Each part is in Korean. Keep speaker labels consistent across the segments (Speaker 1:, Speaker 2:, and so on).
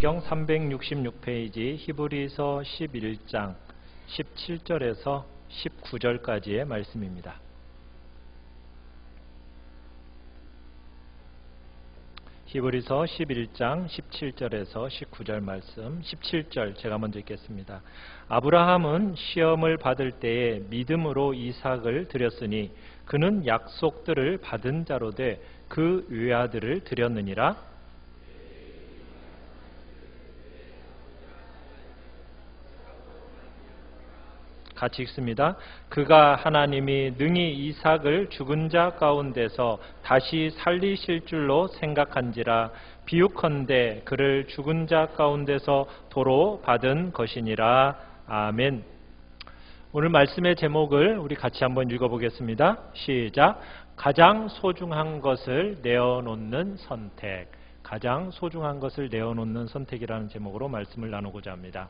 Speaker 1: 성경 366페이지 히브리서 11장 17절에서 19절까지의 말씀입니다. 히브리서 11장 17절에서 19절 말씀. 17절 제가 먼저 읽겠습니다. 아브라함은 시험을 받을 때에 믿음으로 이삭을 드렸으니 그는 약속들을 받은 자로 돼 그 외아들을 드렸느니라. 같이 읽습니다. 그가 하나님이 능히 이삭을 죽은 자 가운데서 다시 살리실 줄로 생각한지라. 비유컨대 그를 죽은 자 가운데서 도로 받은 것이니라. 아멘. 오늘 말씀의 제목을 우리 같이 한번 읽어보겠습니다. 시작. 가장 소중한 것을 내어놓는 선택. 가장 소중한 것을 내어놓는 선택이라는 제목으로 말씀을 나누고자 합니다.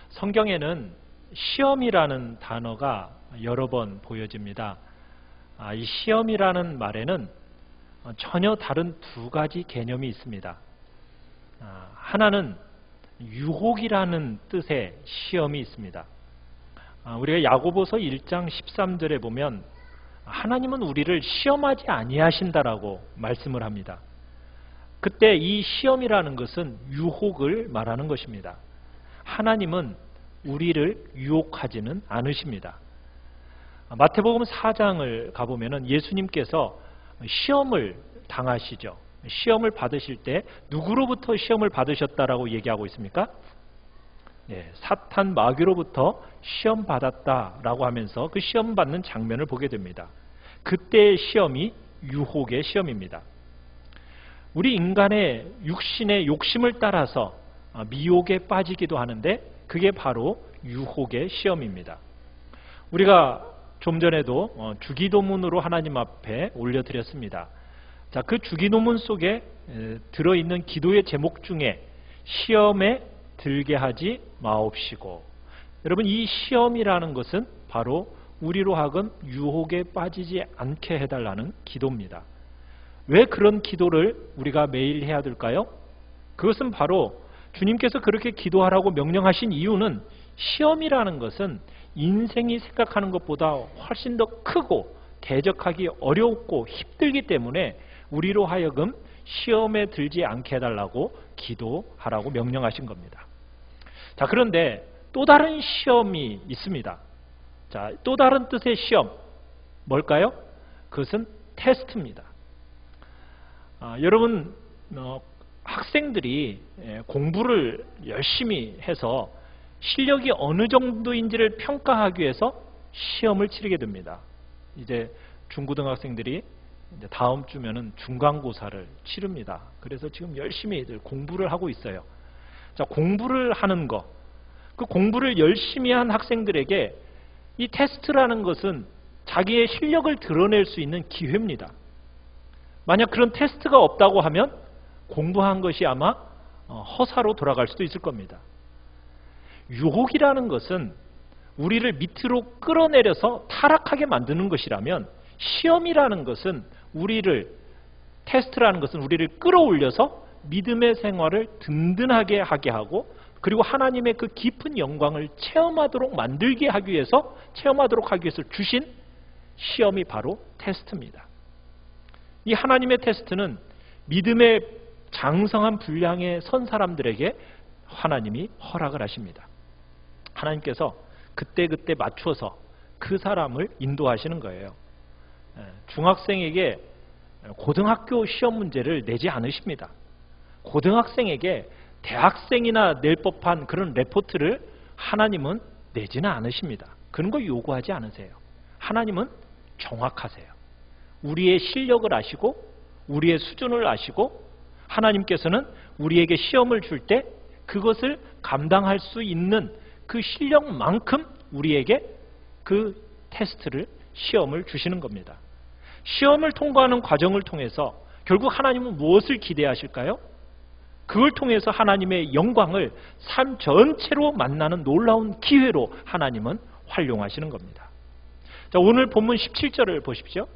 Speaker 1: 성경에는 시험이라는 단어가 여러 번 보여집니다. 이 시험이라는 말에는 전혀 다른 두 가지 개념이 있습니다. 하나는 유혹이라는 뜻의 시험이 있습니다. 우리가 야고보서 1장 13절에 보면 하나님은 우리를 시험하지 아니하신다라고 말씀을 합니다. 그때 이 시험이라는 것은 유혹을 말하는 것입니다. 하나님은 우리를 유혹하지는 않으십니다. 마태복음 4장을 가보면 예수님께서 시험을 당하시죠. 시험을 받으실 때 누구로부터 시험을 받으셨다라고 얘기하고 있습니까? 사탄 마귀로부터 시험 받았다라고 하면서 그 시험 받는 장면을 보게 됩니다. 그때의 시험이 유혹의 시험입니다. 우리 인간의 육신의 욕심을 따라서 미혹에 빠지기도 하는데 그게 바로 유혹의 시험입니다. 우리가 좀 전에도 주기도문으로 하나님 앞에 올려드렸습니다. 자, 그 주기도문 속에 들어있는 기도의 제목 중에 시험에 들게 하지 마옵시고. 여러분, 이 시험이라는 것은 바로 우리로 하여금 유혹에 빠지지 않게 해달라는 기도입니다. 왜 그런 기도를 우리가 매일 해야 될까요? 그것은 바로 주님께서 그렇게 기도하라고 명령하신 이유는 시험이라는 것은 인생이 생각하는 것보다 훨씬 더 크고 대적하기 어렵고 힘들기 때문에 우리로 하여금 시험에 들지 않게 해달라고 기도하라고 명령하신 겁니다. 자, 그런데 또 다른 시험이 있습니다. 자, 또 다른 뜻의 시험 뭘까요? 그것은 테스트입니다. 여러분, 학생들이 공부를 열심히 해서 실력이 어느 정도인지를 평가하기 위해서 시험을 치르게 됩니다. 이제 중고등학생들이 이제 다음 주면은 중간고사를 치릅니다. 그래서 지금 열심히 공부를 하고 있어요. 자, 공부를 하는 거, 그 공부를 열심히 한 학생들에게 이 테스트라는 것은 자기의 실력을 드러낼 수 있는 기회입니다. 만약 그런 테스트가 없다고 하면 공부한 것이 아마 허사로 돌아갈 수도 있을 겁니다. 유혹이라는 것은 우리를 밑으로 끌어내려서 타락하게 만드는 것이라면 시험이라는 것은 테스트라는 것은 우리를 끌어올려서 믿음의 생활을 든든하게 하게 하고 그리고 하나님의 그 깊은 영광을 체험하도록 하기 위해서 주신 시험이 바로 테스트입니다. 이 하나님의 테스트는 믿음의 장성한 분량에 선 사람들에게 하나님이 허락을 하십니다. 하나님께서 그때그때 맞춰서 그 사람을 인도하시는 거예요. 중학생에게 고등학교 시험 문제를 내지 않으십니다. 고등학생에게 대학생이나 낼 법한 그런 레포트를 하나님은 내지는 않으십니다. 그런 거 요구하지 않으세요. 하나님은 정확하세요. 우리의 실력을 아시고 우리의 수준을 아시고 하나님께서는 우리에게 시험을 줄 때 그것을 감당할 수 있는 그 실력만큼 우리에게 그 시험을 주시는 겁니다. 시험을 통과하는 과정을 통해서 결국 하나님은 무엇을 기대하실까요? 그걸 통해서 하나님의 영광을 삶 전체로 만나는 놀라운 기회로 하나님은 활용하시는 겁니다. 자, 오늘 본문 17절을 보십시오.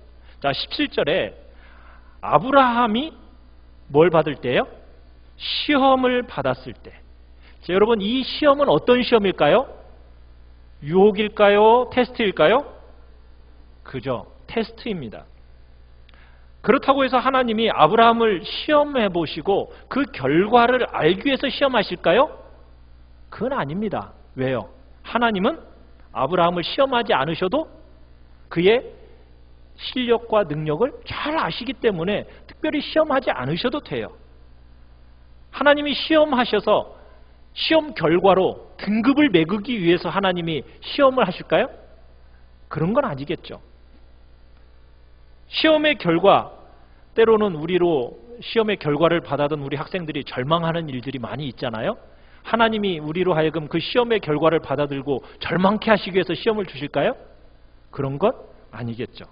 Speaker 1: 자, 17절에 아브라함이 뭘 받을 때요? 시험을 받았을 때, 자, 여러분 이 시험은 어떤 시험일까요? 유혹일까요? 테스트일까요? 그죠, 테스트입니다. 그렇다고 해서 하나님이 아브라함을 시험해 보시고 그 결과를 알기 위해서 시험하실까요? 그건 아닙니다. 왜요? 하나님은 아브라함을 시험하지 않으셔도 그의 실력과 능력을 잘 아시기 때문에 특별히 시험하지 않으셔도 돼요. 하나님이 시험하셔서 시험 결과로 등급을 매기기 위해서 하나님이 시험을 하실까요? 그런 건 아니겠죠. 시험의 결과, 때로는 우리로 시험의 결과를 받아든 우리 학생들이 절망하는 일들이 많이 있잖아요. 하나님이 우리로 하여금 그 시험의 결과를 받아들고 절망케 하시기 위해서 시험을 주실까요? 그런 것 아니겠죠.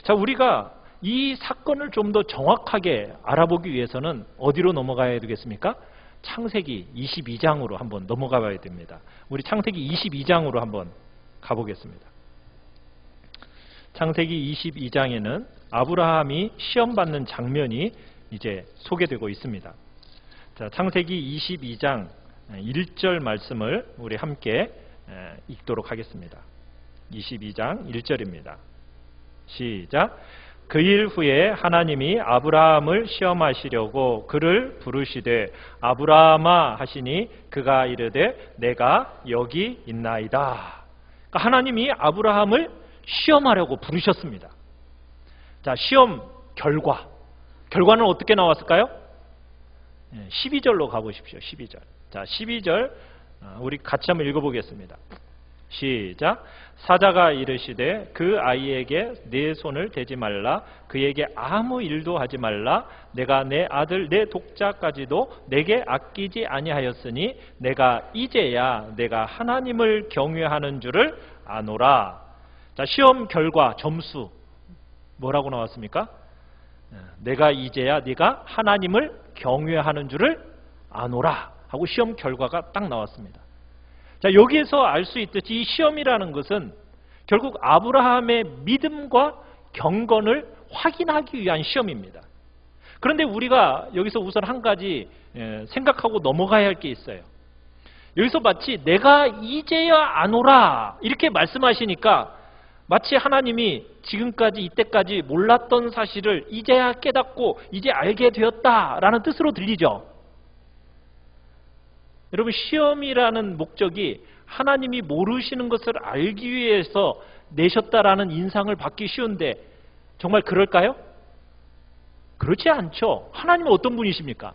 Speaker 1: 자, 우리가 이 사건을 좀 더 정확하게 알아보기 위해서는 어디로 넘어가야 되겠습니까? 창세기 22장으로 한번 넘어가 봐야 됩니다. 우리 창세기 22장으로 한번 가보겠습니다. 창세기 22장에는 아브라함이 시험받는 장면이 이제 소개되고 있습니다. 자, 창세기 22장 1절 말씀을 우리 함께 읽도록 하겠습니다. 22장 1절입니다. 시작. 그 일 후에 하나님이 아브라함을 시험하시려고 그를 부르시되 아브라함아 하시니 그가 이르되 내가 여기 있나이다. 그러니까 하나님이 아브라함을 시험하려고 부르셨습니다. 자, 시험 결과는 어떻게 나왔을까요? 12절로 가보십시오. 12절. 자, 12절 우리 같이 한번 읽어보겠습니다. 시작. 사자가 이르시되 그 아이에게 내 손을 대지 말라. 그에게 아무 일도 하지 말라. 내가 내 아들 내 독자까지도 내게 아끼지 아니하였으니 내가 이제야 내가 하나님을 경외하는 줄을 아노라. 자, 시험 결과 점수 뭐라고 나왔습니까? 내가 이제야 네가 하나님을 경외하는 줄을 아노라 하고 시험 결과가 딱 나왔습니다. 자, 여기에서 알 수 있듯이 이 시험이라는 것은 결국 아브라함의 믿음과 경건을 확인하기 위한 시험입니다. 그런데 우리가 여기서 우선 한 가지 생각하고 넘어가야 할 게 있어요. 여기서 마치 내가 이제야 아노라 이렇게 말씀하시니까 마치 하나님이 지금까지 이때까지 몰랐던 사실을 이제야 깨닫고 이제 알게 되었다라는 뜻으로 들리죠. 여러분, 시험이라는 목적이 하나님이 모르시는 것을 알기 위해서 내셨다라는 인상을 받기 쉬운데 정말 그럴까요? 그렇지 않죠. 하나님은 어떤 분이십니까?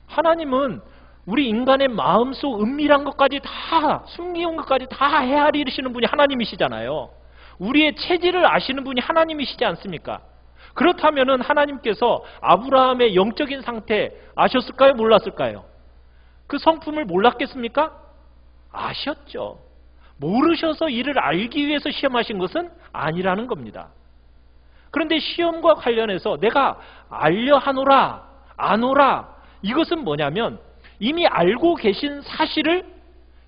Speaker 1: 하나님은 우리 인간의 마음속 은밀한 것까지 다, 숨기운 것까지 다 헤아리시는 분이 하나님이시잖아요. 우리의 체질을 아시는 분이 하나님이시지 않습니까? 그렇다면 하나님께서 아브라함의 영적인 상태 아셨을까요? 몰랐을까요? 그 성품을 몰랐겠습니까? 아셨죠. 모르셔서 이를 알기 위해서 시험하신 것은 아니라는 겁니다. 그런데 시험과 관련해서 내가 알려 하노라, 아노라, 이것은 뭐냐면 이미 알고 계신 사실을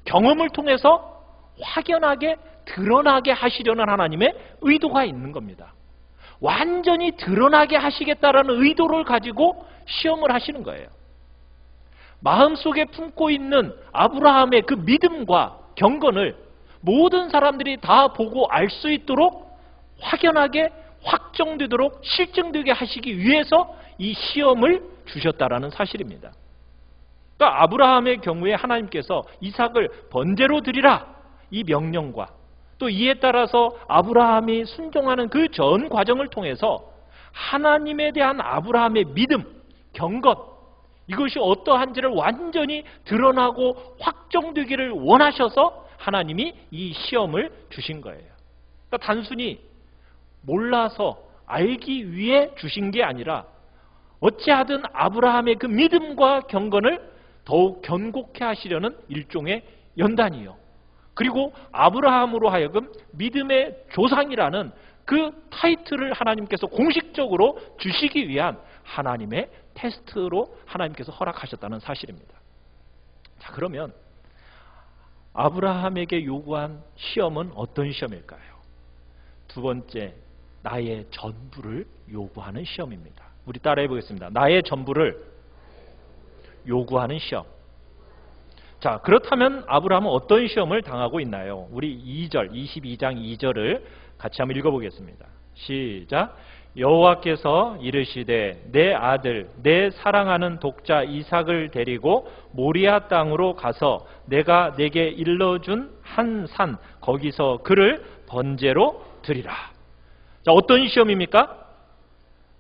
Speaker 1: 경험을 통해서 확연하게 드러나게 하시려는 하나님의 의도가 있는 겁니다. 완전히 드러나게 하시겠다라는 의도를 가지고 시험을 하시는 거예요. 마음속에 품고 있는 아브라함의 그 믿음과 경건을 모든 사람들이 다 보고 알 수 있도록 확연하게 확정되도록 실증되게 하시기 위해서 이 시험을 주셨다라는 사실입니다. 그러니까 아브라함의 경우에 하나님께서 이삭을 번제로 드리라 이 명령과 또 이에 따라서 아브라함이 순종하는 그 전 과정을 통해서 하나님에 대한 아브라함의 믿음, 경건 이것이 어떠한지를 완전히 드러나고 확정되기를 원하셔서 하나님이 이 시험을 주신 거예요. 그러니까 단순히 몰라서 알기 위해 주신 게 아니라 어찌하든 아브라함의 그 믿음과 경건을 더욱 견고케 하시려는 일종의 연단이요. 그리고 아브라함으로 하여금 믿음의 조상이라는 그 타이틀을 하나님께서 공식적으로 주시기 위한 하나님의 테스트로 하나님께서 허락하셨다는 사실입니다. 자, 그러면 아브라함에게 요구한 시험은 어떤 시험일까요? 두 번째, 나의 전부를 요구하는 시험입니다. 우리 따라해 보겠습니다. 나의 전부를 요구하는 시험. 자, 그렇다면 아브라함은 어떤 시험을 당하고 있나요? 우리 2절, 22장 2절을 같이 한번 읽어보겠습니다. 시작. 여호와께서 이르시되 내 아들 내 사랑하는 독자 이삭을 데리고 모리아 땅으로 가서 내가 내게 일러준 한 산 거기서 그를 번제로 드리라. 자, 어떤 시험입니까?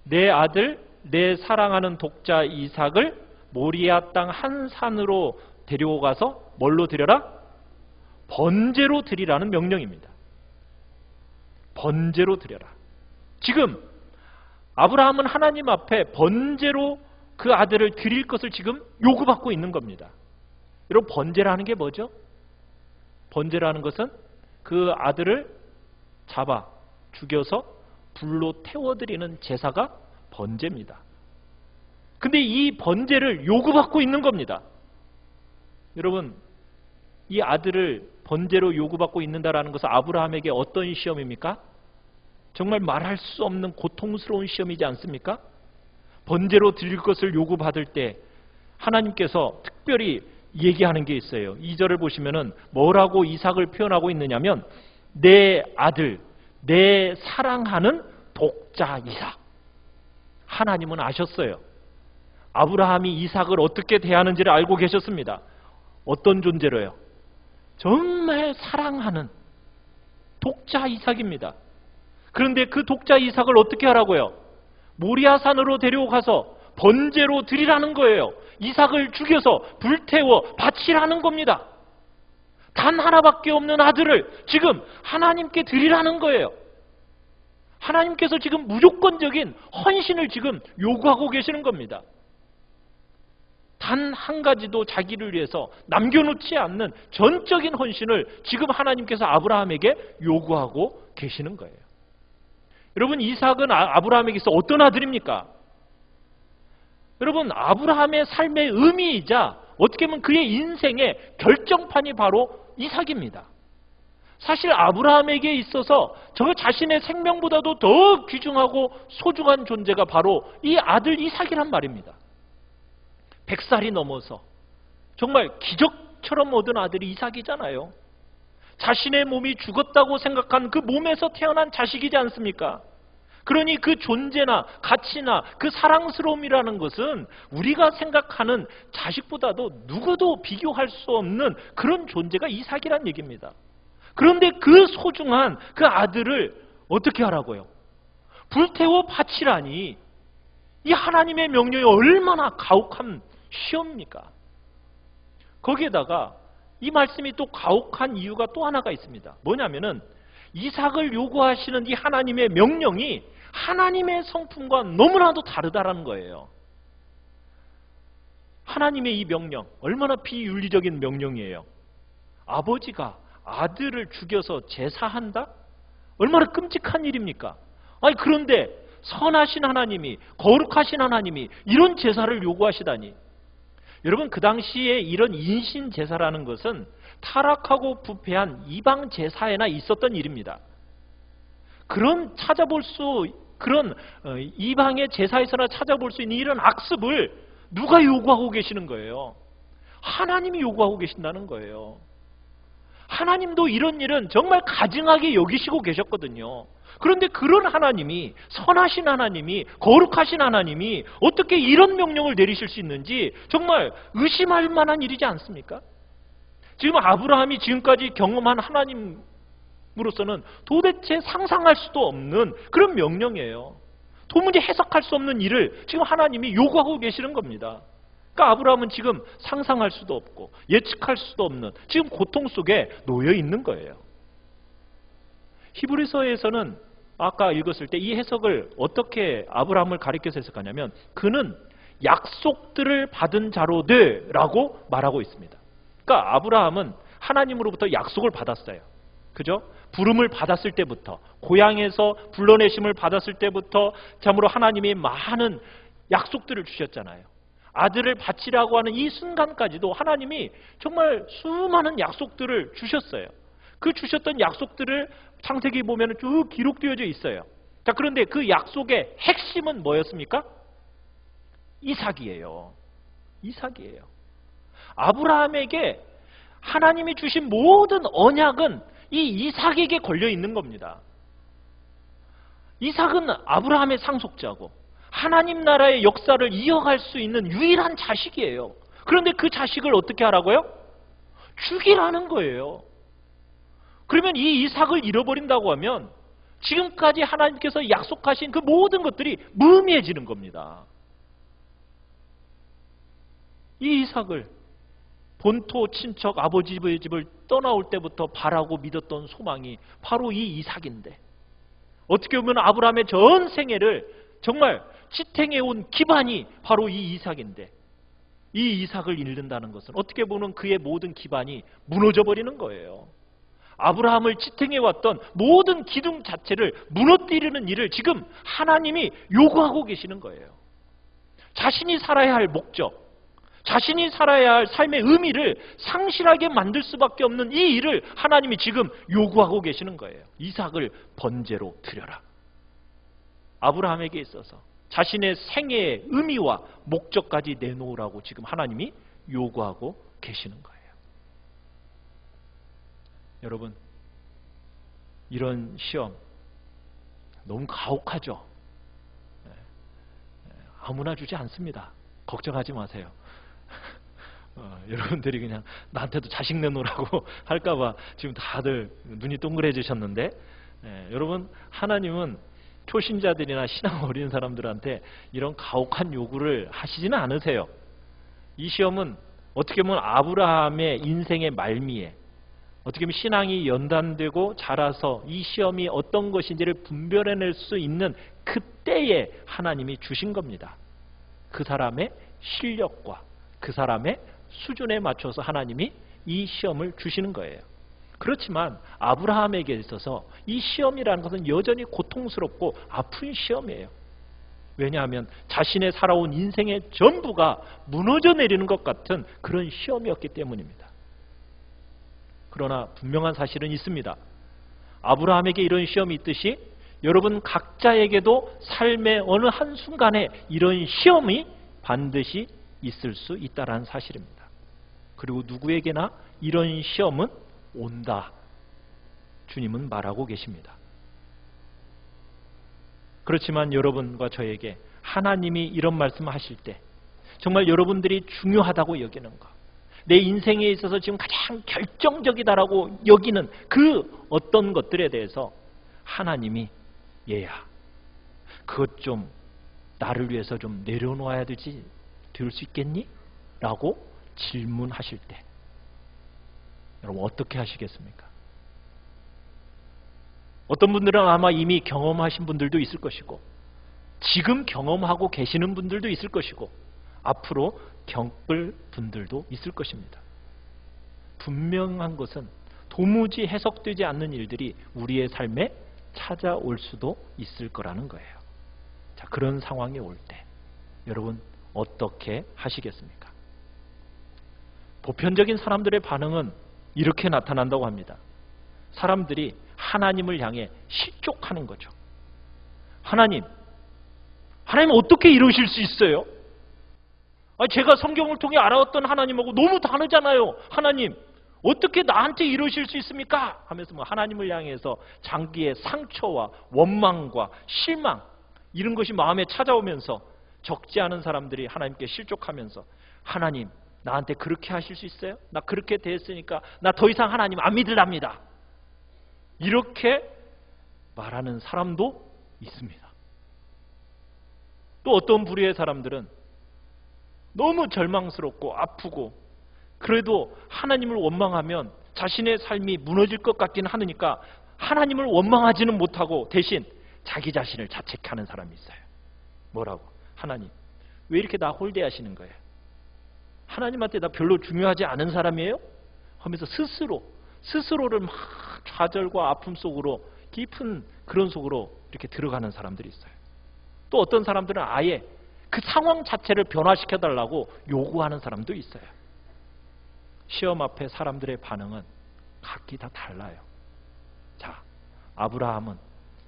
Speaker 1: 내 아들 내 사랑하는 독자 이삭을 모리아 땅 한 산으로 데리고 가서 뭘로 드려라? 번제로 드리라는 명령입니다. 번제로 드려라. 지금 아브라함은 하나님 앞에 번제로 그 아들을 드릴 것을 지금 요구받고 있는 겁니다. 여러분, 번제라는 게 뭐죠? 번제라는 것은 그 아들을 잡아 죽여서 불로 태워드리는 제사가 번제입니다. 근데 이 번제를 요구받고 있는 겁니다. 여러분, 이 아들을 번제로 요구받고 있는다라는 것은 아브라함에게 어떤 시험입니까? 정말 말할 수 없는 고통스러운 시험이지 않습니까? 번제로 드릴 것을 요구받을 때 하나님께서 특별히 얘기하는 게 있어요. 2절을 보시면은 뭐라고 이삭을 표현하고 있느냐면 내 아들, 내 사랑하는 독자 이삭. 하나님은 아셨어요. 아브라함이 이삭을 어떻게 대하는지를 알고 계셨습니다. 어떤 존재로요? 정말 사랑하는 독자 이삭입니다. 그런데 그 독자 이삭을 어떻게 하라고요? 모리아산으로 데리고 가서 번제로 드리라는 거예요. 이삭을 죽여서 불태워 바치라는 겁니다. 단 하나밖에 없는 아들을 지금 하나님께 드리라는 거예요. 하나님께서 지금 무조건적인 헌신을 지금 요구하고 계시는 겁니다. 단 한 가지도 자기를 위해서 남겨놓지 않는 전적인 헌신을 지금 하나님께서 아브라함에게 요구하고 계시는 거예요. 여러분, 이삭은 아브라함에게 있어 어떤 아들입니까? 여러분, 아브라함의 삶의 의미이자 어떻게 보면 그의 인생의 결정판이 바로 이삭입니다. 사실 아브라함에게 있어서 저 자신의 생명보다도 더 귀중하고 소중한 존재가 바로 이 아들 이삭이란 말입니다. 100살이 넘어서 정말 기적처럼 얻은 아들이 이삭이잖아요. 자신의 몸이 죽었다고 생각한 그 몸에서 태어난 자식이지 않습니까? 그러니 그 존재나 가치나 그 사랑스러움이라는 것은 우리가 생각하는 자식보다도 누구도 비교할 수 없는 그런 존재가 이삭이란 얘기입니다. 그런데 그 소중한 그 아들을 어떻게 하라고요? 불태워 바치라니, 이 하나님의 명령이 얼마나 가혹한 시험입니까? 거기에다가 이 말씀이 또 가혹한 이유가 또 하나가 있습니다. 뭐냐면은 이삭을 요구하시는 이 하나님의 명령이 하나님의 성품과 너무나도 다르다라는 거예요. 하나님의 이 명령, 얼마나 비윤리적인 명령이에요. 아버지가 아들을 죽여서 제사한다? 얼마나 끔찍한 일입니까? 아니, 그런데 선하신 하나님이, 거룩하신 하나님이 이런 제사를 요구하시다니. 여러분, 그 당시에 이런 인신 제사라는 것은 타락하고 부패한 이방 제사에나 있었던 일입니다. 그런 이방의 제사에서나 찾아볼 수 있는 이런 악습을 누가 요구하고 계시는 거예요? 하나님이 요구하고 계신다는 거예요. 하나님도 이런 일은 정말 가증하게 여기시고 계셨거든요. 그런데 그런 하나님이, 선하신 하나님이, 거룩하신 하나님이 어떻게 이런 명령을 내리실 수 있는지 정말 의심할 만한 일이지 않습니까? 지금 아브라함이 지금까지 경험한 하나님으로서는 도대체 상상할 수도 없는 그런 명령이에요. 도무지 해석할 수 없는 일을 지금 하나님이 요구하고 계시는 겁니다. 그러니까 아브라함은 지금 상상할 수도 없고 예측할 수도 없는 지금 고통 속에 놓여 있는 거예요. 히브리서에서는 아까 읽었을 때 이 해석을 어떻게 아브라함을 가리켜서 해석하냐면 그는 약속들을 받은 자로 돼라고 말하고 있습니다. 그러니까 아브라함은 하나님으로부터 약속을 받았어요. 그죠? 부름을 받았을 때부터, 고향에서 불러내심을 받았을 때부터 참으로 하나님이 많은 약속들을 주셨잖아요. 아들을 바치라고 하는 이 순간까지도 하나님이 정말 수많은 약속들을 주셨어요. 그 주셨던 약속들을 창세기 보면 쭉 기록되어져 있어요. 자, 그런데 그 약속의 핵심은 뭐였습니까? 이삭이에요. 이삭이에요. 아브라함에게 하나님이 주신 모든 언약은 이 이삭에게 걸려 있는 겁니다. 이삭은 아브라함의 상속자고 하나님 나라의 역사를 이어갈 수 있는 유일한 자식이에요. 그런데 그 자식을 어떻게 하라고요? 죽이라는 거예요. 그러면 이 이삭을 잃어버린다고 하면 지금까지 하나님께서 약속하신 그 모든 것들이 무의미해지는 겁니다. 이 이삭을 본토 친척 아버지의 집을 떠나올 때부터 바라고 믿었던 소망이 바로 이 이삭인데, 어떻게 보면 아브라함의 전 생애를 정말 지탱해온 기반이 바로 이 이삭인데, 이 이삭을 잃는다는 것은 어떻게 보면 그의 모든 기반이 무너져버리는 거예요. 아브라함을 지탱해왔던 모든 기둥 자체를 무너뜨리는 일을 지금 하나님이 요구하고 계시는 거예요. 자신이 살아야 할 목적, 자신이 살아야 할 삶의 의미를 상실하게 만들 수밖에 없는 이 일을 하나님이 지금 요구하고 계시는 거예요. 이삭을 번제로 드려라. 아브라함에게 있어서 자신의 생애의 의미와 목적까지 내놓으라고 지금 하나님이 요구하고 계시는 거예요. 여러분, 이런 시험 너무 가혹하죠? 아무나 주지 않습니다. 걱정하지 마세요. 여러분들이 그냥 나한테도 자식 내놓으라고 할까봐 지금 다들 눈이 동그래지셨는데, 여러분, 하나님은 초신자들이나 신앙 어린 사람들한테 이런 가혹한 요구를 하시지는 않으세요. 이 시험은 어떻게 보면 아브라함의 인생의 말미에, 어떻게 보면 신앙이 연단되고 자라서 이 시험이 어떤 것인지를 분별해낼 수 있는 그때에 하나님이 주신 겁니다. 그 사람의 실력과 그 사람의 수준에 맞춰서 하나님이 이 시험을 주시는 거예요. 그렇지만 아브라함에게 있어서 이 시험이라는 것은 여전히 고통스럽고 아픈 시험이에요. 왜냐하면 자신의 살아온 인생의 전부가 무너져 내리는 것 같은 그런 시험이었기 때문입니다. 그러나 분명한 사실은 있습니다. 아브라함에게 이런 시험이 있듯이 여러분 각자에게도 삶의 어느 한순간에 이런 시험이 반드시 있을 수 있다는 사실입니다. 그리고 누구에게나 이런 시험은 온다. 주님은 말하고 계십니다. 그렇지만 여러분과 저에게 하나님이 이런 말씀을 하실 때 정말 여러분들이 중요하다고 여기는 것, 내 인생에 있어서 지금 가장 결정적이다라고 여기는 그 어떤 것들에 대해서 하나님이 얘야, 그것 좀 나를 위해서 좀 내려놓아야 될 수 있겠니? 라고 질문하실 때 여러분 어떻게 하시겠습니까? 어떤 분들은 아마 이미 경험하신 분들도 있을 것이고 지금 경험하고 계시는 분들도 있을 것이고 앞으로 겪을 분들도 있을 것입니다. 분명한 것은 도무지 해석되지 않는 일들이 우리의 삶에 찾아올 수도 있을 거라는 거예요. 자, 그런 상황이 올 때 여러분 어떻게 하시겠습니까? 보편적인 사람들의 반응은 이렇게 나타난다고 합니다. 사람들이 하나님을 향해 실족하는 거죠. 하나님 어떻게 이러실 수 있어요? 제가 성경을 통해 알아왔던 하나님하고 너무 다르잖아요. 하나님 어떻게 나한테 이러실 수 있습니까? 하면서 하나님을 향해서 장기의 상처와 원망과 실망 이런 것이 마음에 찾아오면서 적지 않은 사람들이 하나님께 실족하면서 하나님 나한테 그렇게 하실 수 있어요? 나 그렇게 됐으니까 나 더 이상 하나님 안 믿으랍니다. 이렇게 말하는 사람도 있습니다. 또 어떤 부류의 사람들은 너무 절망스럽고 아프고 그래도 하나님을 원망하면 자신의 삶이 무너질 것 같긴 하니까 하나님을 원망하지는 못하고 대신 자기 자신을 자책하는 사람이 있어요. 뭐라고? 하나님 왜 이렇게 나 홀대하시는 거예요? 하나님한테 나 별로 중요하지 않은 사람이에요? 하면서 스스로를 막 좌절과 아픔 속으로 깊은 그런 속으로 이렇게 들어가는 사람들이 있어요. 또 어떤 사람들은 아예 그 상황 자체를 변화시켜달라고 요구하는 사람도 있어요. 시험 앞에 사람들의 반응은 각기 다 달라요. 자, 아브라함은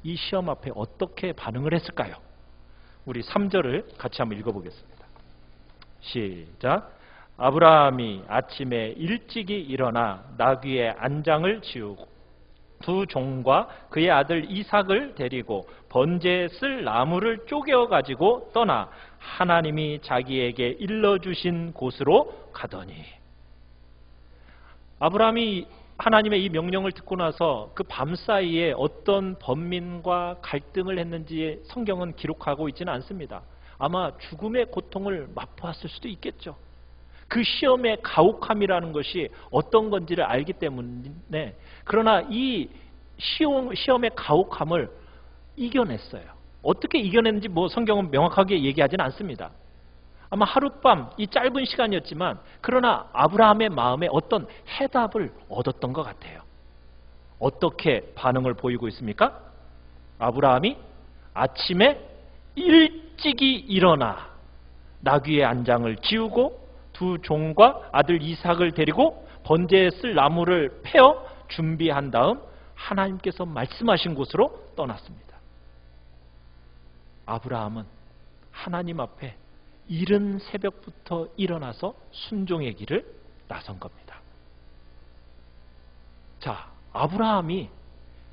Speaker 1: 이 시험 앞에 어떻게 반응을 했을까요? 우리 3절을 같이 한번 읽어보겠습니다. 시작. 아브라함이 아침에 일찍이 일어나 나귀의 안장을 지우고 두 종과 그의 아들 이삭을 데리고 번제에 쓸 나무를 쪼개어 가지고 떠나 하나님이 자기에게 일러주신 곳으로 가더니. 아브라함이 하나님의 이 명령을 듣고 나서 그 밤사이에 어떤 번민과 갈등을 했는지 성경은 기록하고 있지는 않습니다. 아마 죽음의 고통을 맛보았을 수도 있겠죠. 그 시험의 가혹함이라는 것이 어떤 건지를 알기 때문에. 그러나 이 시험의 가혹함을 이겨냈어요. 어떻게 이겨냈는지 성경은 명확하게 얘기하지는 않습니다. 아마 하룻밤 이 짧은 시간이었지만 그러나 아브라함의 마음에 어떤 해답을 얻었던 것 같아요. 어떻게 반응을 보이고 있습니까? 아브라함이 아침에 일찍이 일어나 나귀의 안장을 지우고 두 종과 아들 이삭을 데리고 번제에 쓸 나무를 패어 준비한 다음 하나님께서 말씀하신 곳으로 떠났습니다. 아브라함은 하나님 앞에 이른 새벽부터 일어나서 순종의 길을 나선 겁니다. 자, 아브라함이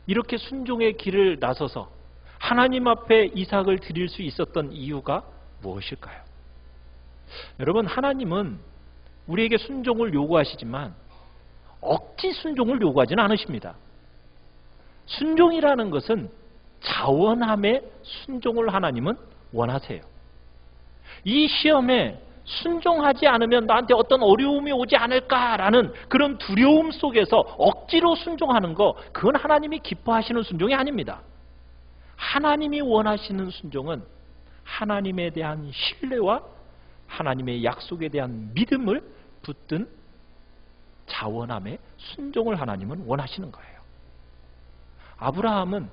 Speaker 1: 이렇게 순종의 길을 나서서 하나님 앞에 이삭을 드릴 수 있었던 이유가 무엇일까요? 여러분, 하나님은 우리에게 순종을 요구하시지만 억지 순종을 요구하지는 않으십니다. 순종이라는 것은 자원함의 순종을 하나님은 원하세요. 이 시험에 순종하지 않으면 나한테 어떤 어려움이 오지 않을까라는 그런 두려움 속에서 억지로 순종하는 거, 그건 하나님이 기뻐하시는 순종이 아닙니다. 하나님이 원하시는 순종은 하나님에 대한 신뢰와 하나님의 약속에 대한 믿음을 붙든 자원함의 순종을 하나님은 원하시는 거예요. 아브라함은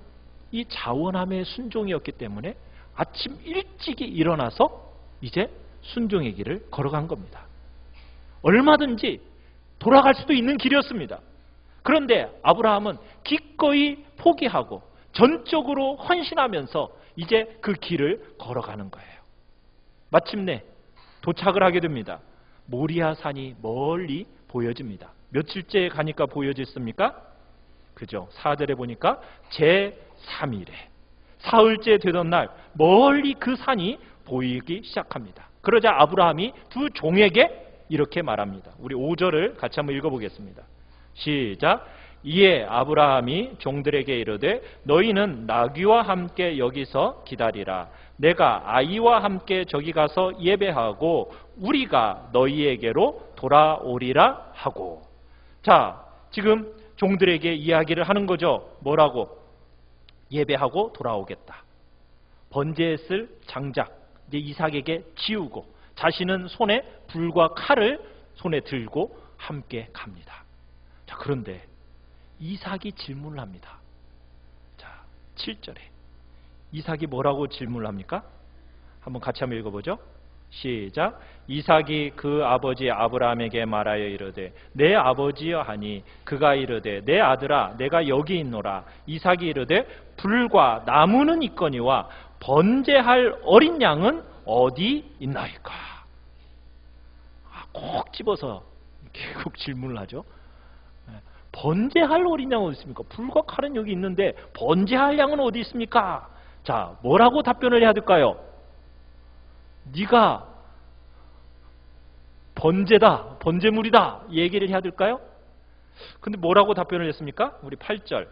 Speaker 1: 이 자원함의 순종이었기 때문에 아침 일찍이 일어나서 이제 순종의 길을 걸어간 겁니다. 얼마든지 돌아갈 수도 있는 길이었습니다. 그런데 아브라함은 기꺼이 포기하고 전적으로 헌신하면서 이제 그 길을 걸어가는 거예요. 마침내 도착을 하게 됩니다. 모리아 산이 멀리 보여집니다. 며칠째 가니까 보여졌습니까? 그죠? 4절에 보니까 제3일에 사흘째 되던 날 멀리 그 산이 보이기 시작합니다. 그러자 아브라함이 두 종에게 이렇게 말합니다. 우리 5절을 같이 한번 읽어보겠습니다. 시작. 이에 아브라함이 종들에게 이르되 너희는 나귀와 함께 여기서 기다리라. 내가 아이와 함께 저기 가서 예배하고 우리가 너희에게로 돌아오리라 하고. 자, 지금 종들에게 이야기를 하는 거죠. 뭐라고? 예배하고 돌아오겠다. 번제에 쓸 장작 이제 이삭에게 지우고 자신은 손에 불과 칼을 손에 들고 함께 갑니다. 자, 그런데 이삭이 질문을 합니다. 자, 7절에 이삭이 뭐라고 질문을 합니까? 한번 같이 한번 읽어보죠. 시작. 이삭이 그 아버지 아브라함에게 말하여 이르되 내 아버지여 하니 그가 이르되 내 아들아 내가 여기 있노라. 이삭이 이르되 불과 나무는 있거니와 번제할 어린 양은 어디 있나이까? 꼭 집어서 결국 질문을 하죠. 번제할 어린 양은 어디 있습니까? 불과 칼은 여기 있는데 번제할 양은 어디 있습니까? 자, 뭐라고 답변을 해야 될까요? 네가 번제다, 번제물이다 얘기를 해야 될까요? 근데 뭐라고 답변을 했습니까? 우리 8절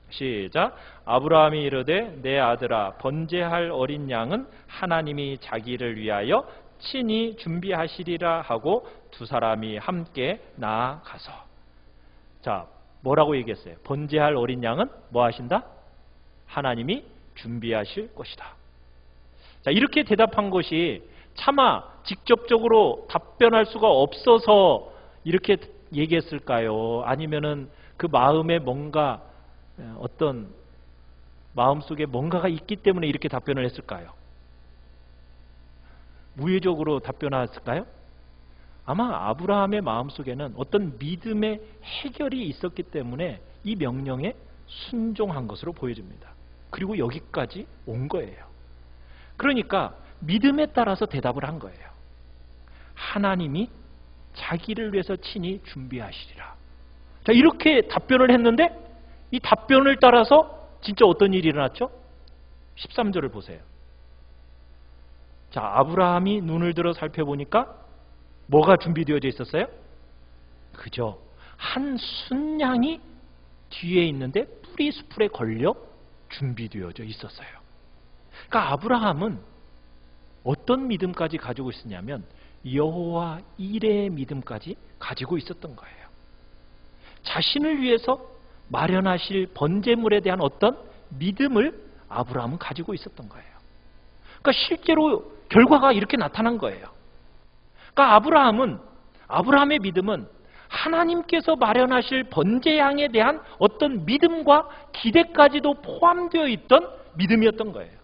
Speaker 1: 시작. 아브라함이 이르되 내 아들아 번제할 어린 양은 하나님이 자기를 위하여 친히 준비하시리라 하고 두 사람이 함께 나아가서. 자, 뭐라고 얘기했어요? 번제할 어린 양은 뭐 하신다? 하나님이 준비하실 것이다. 자, 이렇게 대답한 것이 차마 직접적으로 답변할 수가 없어서 이렇게 얘기했을까요? 아니면은 그 마음에 뭔가 어떤 마음속에 뭔가가 있기 때문에 이렇게 답변을 했을까요? 우회적으로 답변했을까요? 아마 아브라함의 마음속에는 어떤 믿음의 해결이 있었기 때문에 이 명령에 순종한 것으로 보여집니다. 그리고 여기까지 온 거예요. 그러니까 믿음에 따라서 대답을 한 거예요. 하나님이 자기를 위해서 친히 준비하시리라. 자, 이렇게 답변을 했는데 이 답변을 따라서 진짜 어떤 일이 일어났죠? 13절을 보세요. 자, 아브라함이 눈을 들어 살펴보니까 뭐가 준비되어져 있었어요? 그죠. 한 순양이 뒤에 있는데 뿌리 수풀에 걸려 준비되어져 있었어요. 그러니까 아브라함은 어떤 믿음까지 가지고 있었냐면 여호와 일의 믿음까지 가지고 있었던 거예요. 자신을 위해서 마련하실 번제물에 대한 어떤 믿음을 아브라함은 가지고 있었던 거예요. 그러니까 실제로 결과가 이렇게 나타난 거예요. 그러니까 아브라함의 믿음은 하나님께서 마련하실 번제양에 대한 어떤 믿음과 기대까지도 포함되어 있던 믿음이었던 거예요.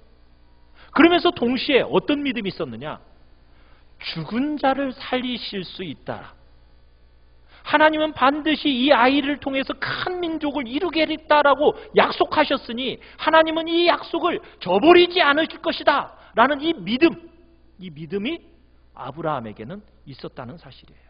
Speaker 1: 그러면서 동시에 어떤 믿음이 있었느냐? 죽은 자를 살리실 수 있다. 하나님은 반드시 이 아이를 통해서 큰 민족을 이루겠다라고 약속하셨으니 하나님은 이 약속을 저버리지 않으실 것이다 라는 이 믿음이 아브라함에게는 있었다는 사실이에요.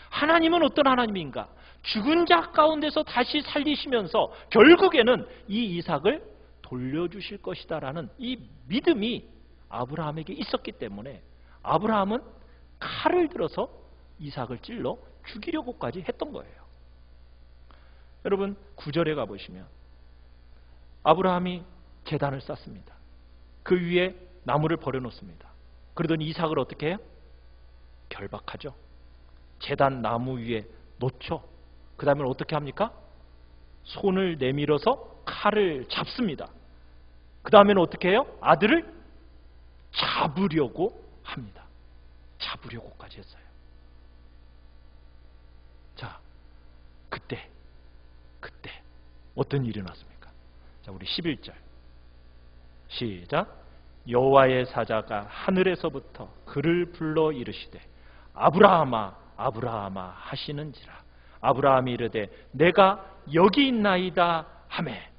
Speaker 1: 하나님은 어떤 하나님인가? 죽은 자 가운데서 다시 살리시면서 결국에는 이 이삭을 돌려주실 것이다 라는 이 믿음이 아브라함에게 있었기 때문에 아브라함은 칼을 들어서 이삭을 찔러 죽이려고까지 했던 거예요. 여러분 9절에 가보시면 아브라함이 제단을 쌓습니다. 그 위에 나무를 버려놓습니다. 그러더니 이삭을 어떻게 해요? 결박하죠. 제단 나무 위에 놓죠. 그 다음에 어떻게 합니까? 손을 내밀어서 칼을 잡습니다. 그 다음에는 어떻게 해요? 아들을 잡으려고 합니다. 잡으려고까지 했어요. 자, 그때 어떤 일이 났습니까? 자, 우리 11절 시작. 여호와의 사자가 하늘에서부터 그를 불러 이르시되 아브라함아 아브라함아 하시는지라. 아브라함이 이르되 내가 여기 있나이다 하매.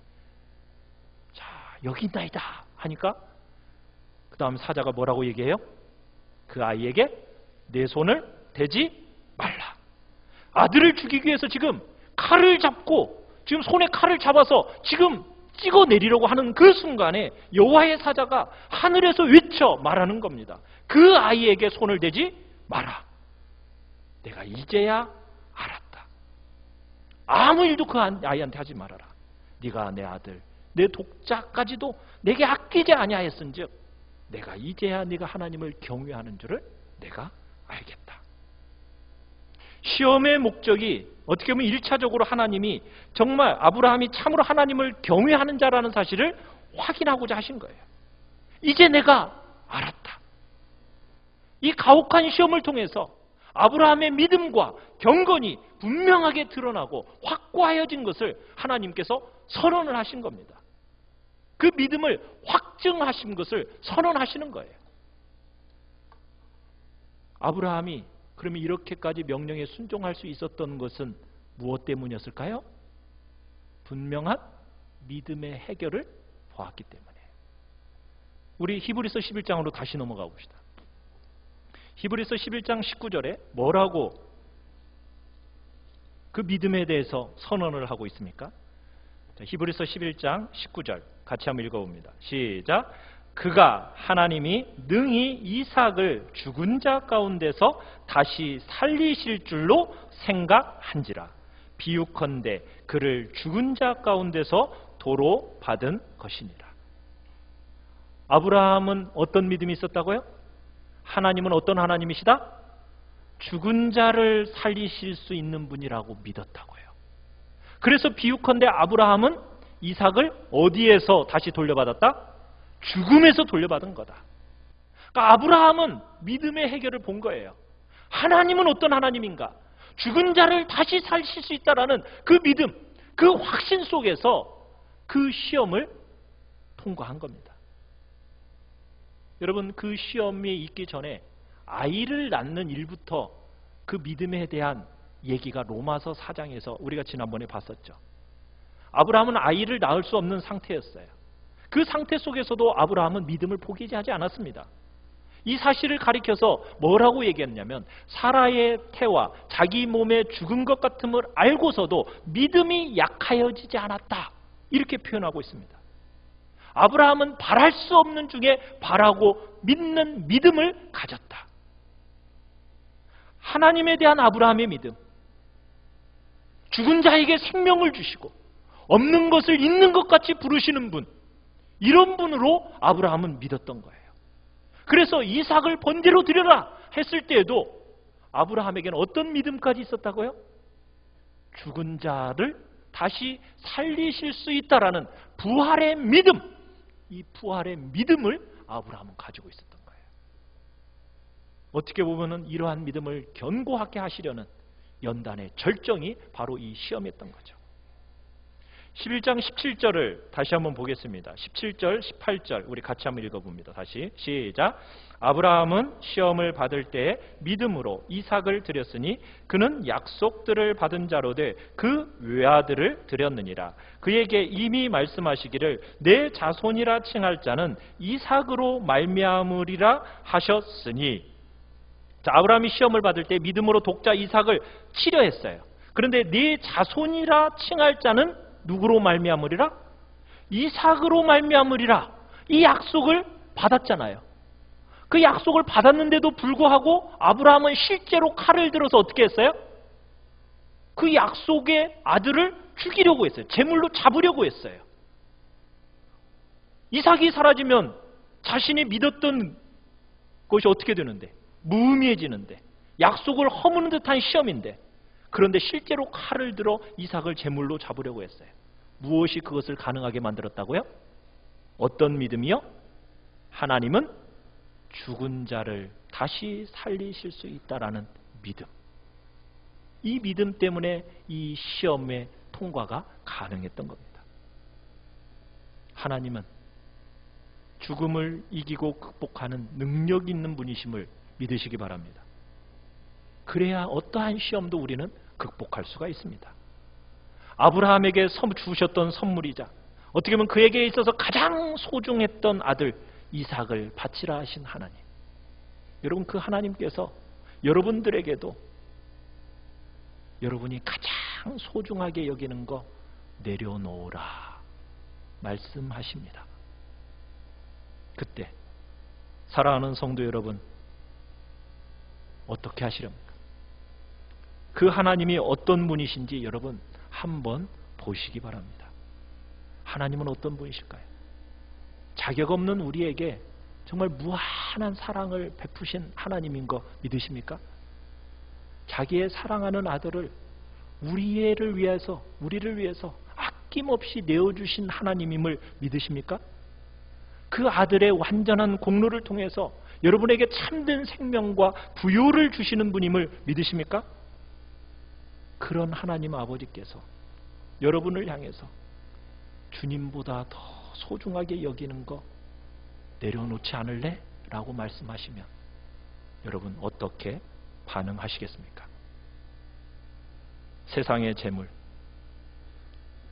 Speaker 1: 자, 여기 있나이다 하니까 그 다음 사자가 뭐라고 얘기해요? 그 아이에게 내 손을 대지 말라. 아들을 죽이기 위해서 지금 칼을 잡고 지금 손에 칼을 잡아서 지금 찍어내리려고 하는 그 순간에 여호와의 사자가 하늘에서 외쳐 말하는 겁니다. 그 아이에게 손을 대지 마라. 내가 이제야 알았다. 아무 일도 그 아이한테 하지 말아라. 네가 내 아들 내 독자까지도 내게 아끼지 아니하였은즉 내가 이제야 네가 하나님을 경외하는 줄을 내가 알겠다. 시험의 목적이 어떻게 보면 1차적으로 하나님이 정말 아브라함이 참으로 하나님을 경외하는 자라는 사실을 확인하고자 하신 거예요. 이제 내가 알았다. 이 가혹한 시험을 통해서 아브라함의 믿음과 경건이 분명하게 드러나고 확고하여진 것을 하나님께서 선언을 하신 겁니다. 그 믿음을 확증하신 것을 선언하시는 거예요. 아브라함이 그러면 이렇게까지 명령에 순종할 수 있었던 것은 무엇 때문이었을까요? 분명한 믿음의 해결을 보았기 때문에. 우리 히브리서 11장으로 다시 넘어가 봅시다. 히브리서 11장 19절에 뭐라고 그 믿음에 대해서 선언을 하고 있습니까? 히브리서 11장 19절 같이 한번 읽어봅니다. 시작. 그가 하나님이 능히 이삭을 죽은 자 가운데서 다시 살리실 줄로 생각한지라. 비유컨대 그를 죽은 자 가운데서 도로 받은 것이니라. 아브라함은 어떤 믿음이 있었다고요? 하나님은 어떤 하나님이시다? 죽은 자를 살리실 수 있는 분이라고 믿었다고요. 그래서 비유컨대 아브라함은 이삭을 어디에서 다시 돌려받았다? 죽음에서 돌려받은 거다. 그러니까 아브라함은 믿음의 해결을 본 거예요. 하나님은 어떤 하나님인가? 죽은 자를 다시 살실 수 있다라는 그 믿음, 그 확신 속에서 그 시험을 통과한 겁니다. 여러분, 그 시험이 있기 전에 아이를 낳는 일부터 그 믿음에 대한 얘기가 로마서 4장에서 우리가 지난번에 봤었죠. 아브라함은 아이를 낳을 수 없는 상태였어요. 그 상태 속에서도 아브라함은 믿음을 포기하지 않았습니다. 이 사실을 가리켜서 뭐라고 얘기했냐면 사라의 태와 자기 몸에 죽은 것 같음을 알고서도 믿음이 약하여지지 않았다. 이렇게 표현하고 있습니다. 아브라함은 바랄 수 없는 중에 바라고 믿는 믿음을 가졌다. 하나님에 대한 아브라함의 믿음, 죽은 자에게 생명을 주시고 없는 것을 있는 것 같이 부르시는 분, 이런 분으로 아브라함은 믿었던 거예요. 그래서 이삭을 번제로 드려라 했을 때에도 아브라함에게는 어떤 믿음까지 있었다고요? 죽은 자를 다시 살리실 수 있다라는 부활의 믿음, 이 부활의 믿음을 아브라함은 가지고 있었던 거예요. 어떻게 보면 이러한 믿음을 견고하게 하시려는 연단의 절정이 바로 이 시험이었던 거죠. 11장 17절을 다시 한번 보겠습니다. 17절, 18절 우리 같이 한번 읽어봅니다. 다시 시작. 아브라함은 시험을 받을 때에 믿음으로 이삭을 드렸으니 그는 약속들을 받은 자로 돼 그 외아들을 드렸느니라. 그에게 이미 말씀하시기를 내 자손이라 칭할 자는 이삭으로 말미암으리라 하셨으니. 자, 아브라함이 시험을 받을 때 믿음으로 독자 이삭을 치려했어요. 그런데 네 자손이라 칭할 자는 누구로 말미암으리라? 이삭으로 말미암으리라. 이 약속을 받았잖아요. 그 약속을 받았는데도 불구하고 아브라함은 실제로 칼을 들어서 어떻게 했어요? 그 약속의 아들을 죽이려고 했어요. 제물로 잡으려고 했어요. 이삭이 사라지면 자신이 믿었던 것이 어떻게 되는데? 무의미해지는데, 약속을 허무는 듯한 시험인데, 그런데 실제로 칼을 들어 이삭을 제물로 잡으려고 했어요. 무엇이 그것을 가능하게 만들었다고요? 어떤 믿음이요? 하나님은 죽은 자를 다시 살리실 수 있다라는 믿음. 이 믿음 때문에 이 시험의 통과가 가능했던 겁니다. 하나님은 죽음을 이기고 극복하는 능력 있는 분이심을 믿으시기 바랍니다. 그래야 어떠한 시험도 우리는 극복할 수가 있습니다. 아브라함에게 주셨던 선물이자 어떻게 보면 그에게 있어서 가장 소중했던 아들 이삭을 바치라 하신 하나님. 여러분, 그 하나님께서 여러분들에게도 여러분이 가장 소중하게 여기는 거 내려놓으라 말씀하십니다. 그때 사랑하는 성도 여러분, 어떻게 하시렵니까? 그 하나님이 어떤 분이신지 여러분 한번 보시기 바랍니다. 하나님은 어떤 분이실까요? 자격 없는 우리에게 정말 무한한 사랑을 베푸신 하나님인 거 믿으십니까? 자기의 사랑하는 아들을 우리를 위해서 아낌없이 내어주신 하나님임을 믿으십니까? 그 아들의 완전한 공로를 통해서 여러분에게 참된 생명과 부요를 주시는 분임을 믿으십니까? 그런 하나님 아버지께서 여러분을 향해서 주님보다 더 소중하게 여기는 거 내려놓지 않을래? 라고 말씀하시면 여러분 어떻게 반응하시겠습니까? 세상의 재물,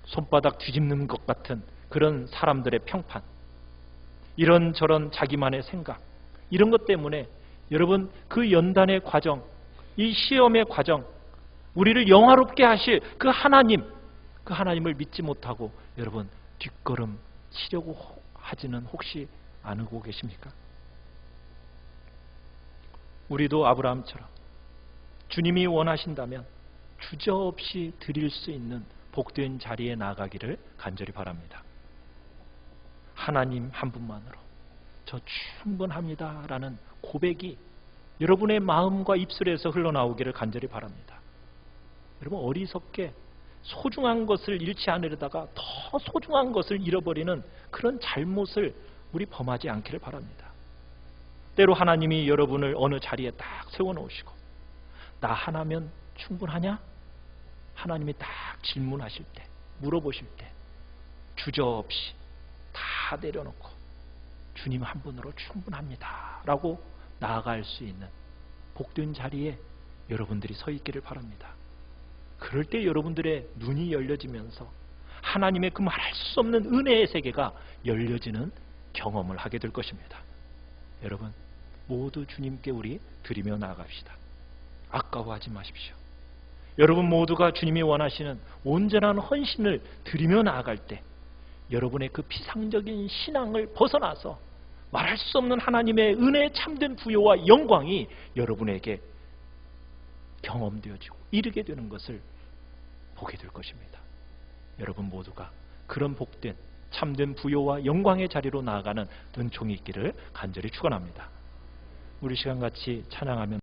Speaker 1: 손바닥 뒤집는 것 같은 그런 사람들의 평판, 이런저런 자기만의 생각, 이런 것 때문에 여러분 그 연단의 과정, 이 시험의 과정, 우리를 영화롭게 하실 그 하나님을 믿지 못하고 여러분 뒷걸음 치려고 하지는 혹시 않고 계십니까? 우리도 아브라함처럼 주님이 원하신다면 주저없이 드릴 수 있는 복된 자리에 나가기를 간절히 바랍니다. 하나님 한 분만으로 저 충분합니다 라는 고백이 여러분의 마음과 입술에서 흘러나오기를 간절히 바랍니다. 여러분 어리석게 소중한 것을 잃지 않으려다가 더 소중한 것을 잃어버리는 그런 잘못을 우리 범하지 않기를 바랍니다. 때로 하나님이 여러분을 어느 자리에 딱 세워놓으시고 나 하나면 충분하냐? 하나님이 딱 질문하실 때, 물어보실 때 주저없이 다 내려놓고 주님 한 분으로 충분합니다 라고 나아갈 수 있는 복된 자리에 여러분들이 서 있기를 바랍니다. 그럴 때 여러분들의 눈이 열려지면서 하나님의 그 말할 수 없는 은혜의 세계가 열려지는 경험을 하게 될 것입니다. 여러분, 모두 주님께 우리 드리며 나아갑시다. 아까워하지 마십시오. 여러분 모두가 주님이 원하시는 온전한 헌신을 드리며 나아갈 때 여러분의 그 피상적인 신앙을 벗어나서 말할 수 없는 하나님의 은혜의 참된 부요와 영광이 여러분에게 경험되어지고 이르게 되는 것을 보게 될 것입니다. 여러분 모두가 그런 복된 참된 부요와 영광의 자리로 나아가는 은총이 있기를 간절히 축원합니다. 우리 시간 같이 찬양하면